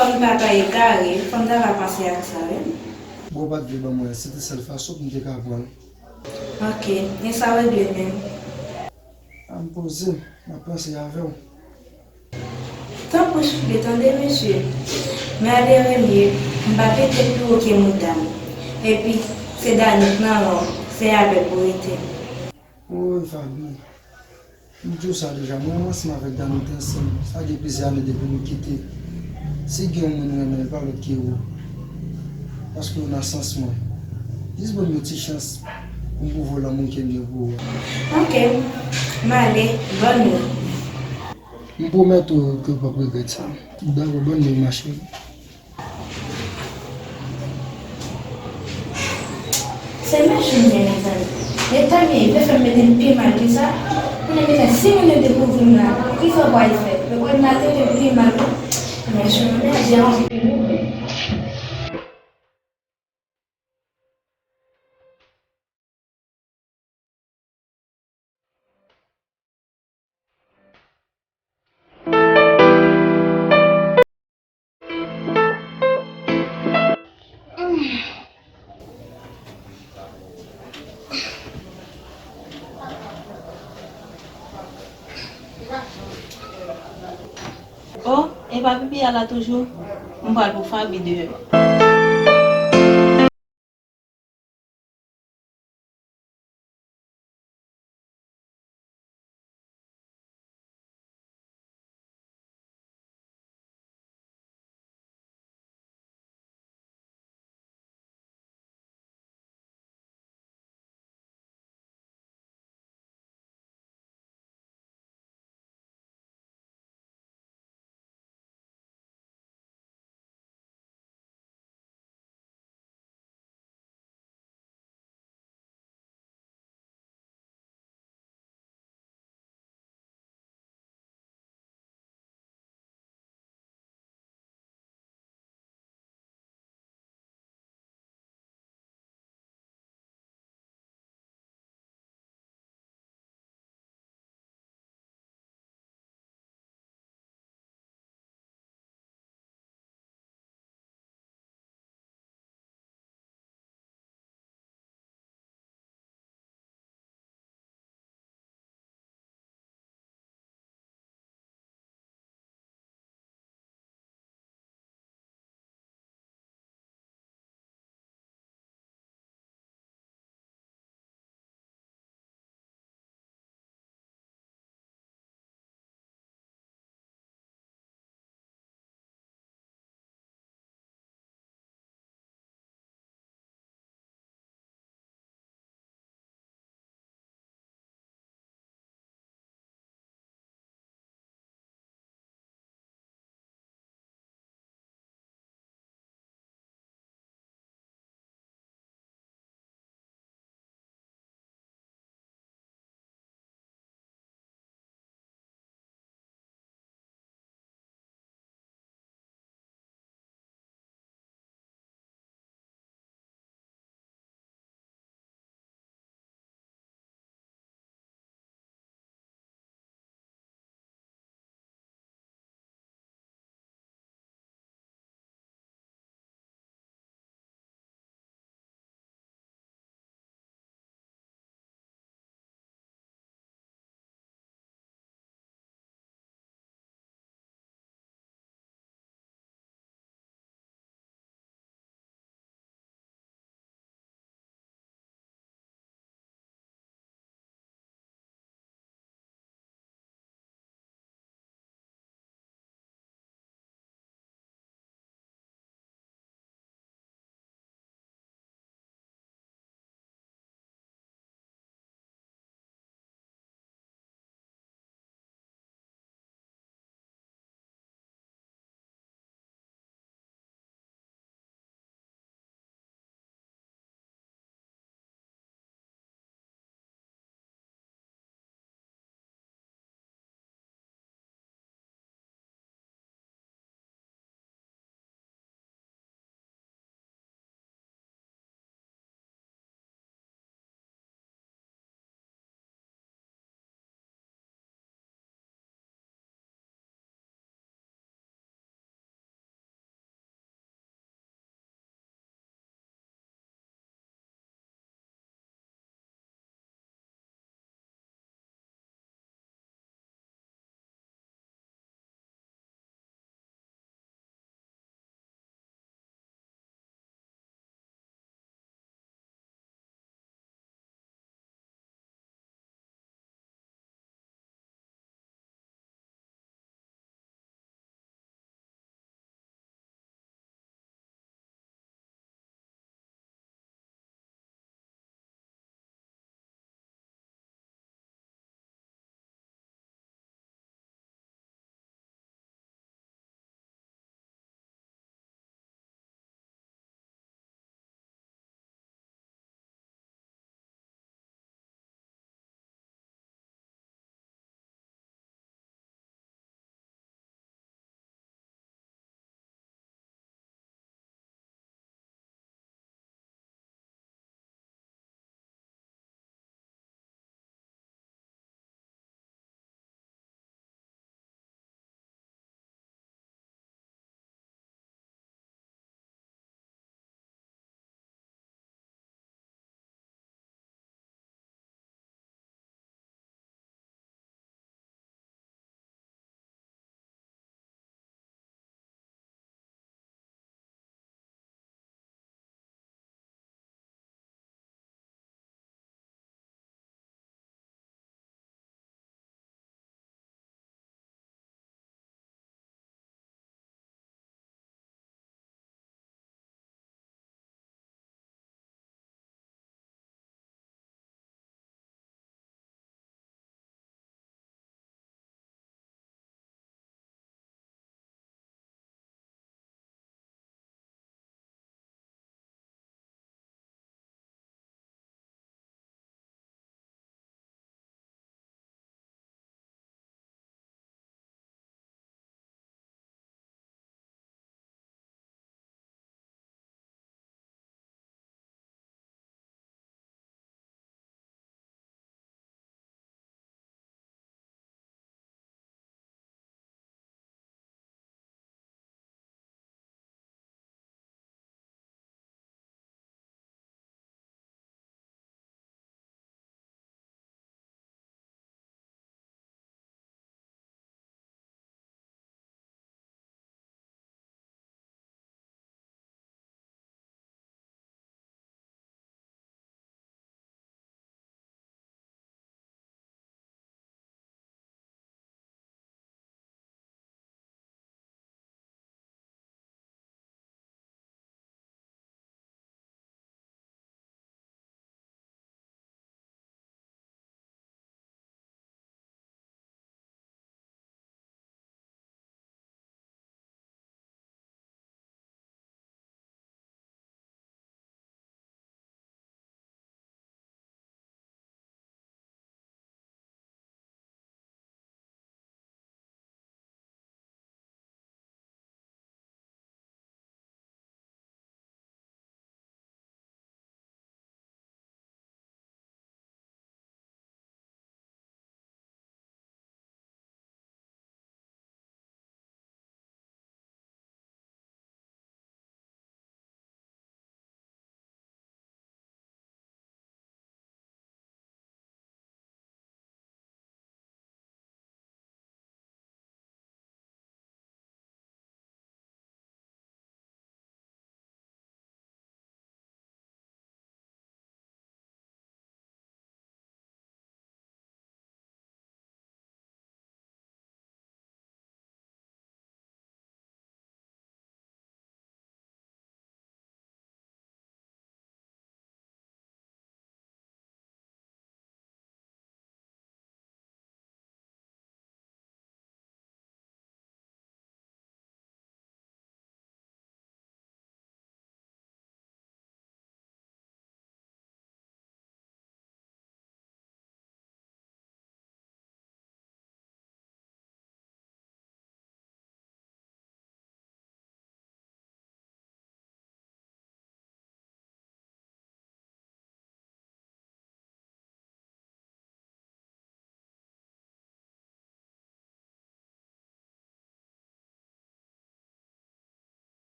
Comme papa est carré, comme ça va passer à ça, oui? Bon, pas de moi, c'était cette façon que je me voir. Ok, et ça va bien même. À me poser, ma place est avec vous. Tant pour souffler, attendez, monsieur. Mais allez, mieux, on va peut-être plus haut que madame. Et puis, c'est dans notre nom, c'est avec vous. Oui, Fabi. Je dis ça déjà, moi, c'est avec dans notre ensemble. Ça fait plusieurs années depuis nous quitter. Si Guillaume ne pas le qui parce qu'on a sens moi. Dis bonne petite chance pour pouvoir la manquer de vous. Ok, mais allez, bonne nuit. Je promets que papa regrette ça. D'accord, bonne nuit, ma chérie. C'est ma journée, les amis. Les amis, ils peuvent mettre un pied mal que ça. On est mis à 6 minutes de couvrir là. Il faut voir le fait. Le coordinateur de pied mal. Mais je me mets à dire envie de nous. Oh, et pas pipi là toujours. On va pour faire vidéo.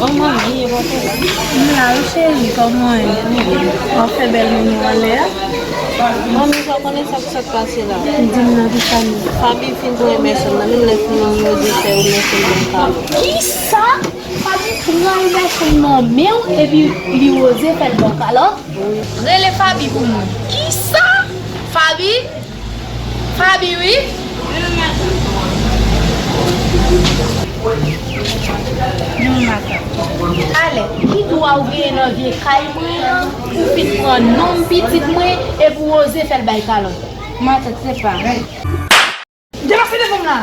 Oh mami, là, chérie, comment on fait belle mignon en l'air? Mami, je connais ça qui s'est passé là. Dis-moi de famille. Fabi fin pour aimer ça, même les filles nous disent que on est Qui ça? Fabi prend une personne non mais et puis il ose faire bon alors. Relève Fabi pour moi. Qui ça? Fabi? Fabi oui. Allez, qui doit ouvrir un vieux caille pour fit prendre non petit moi et pour oser faire le bail calon. Moi, je ne sais pas. Démarrez de vous là.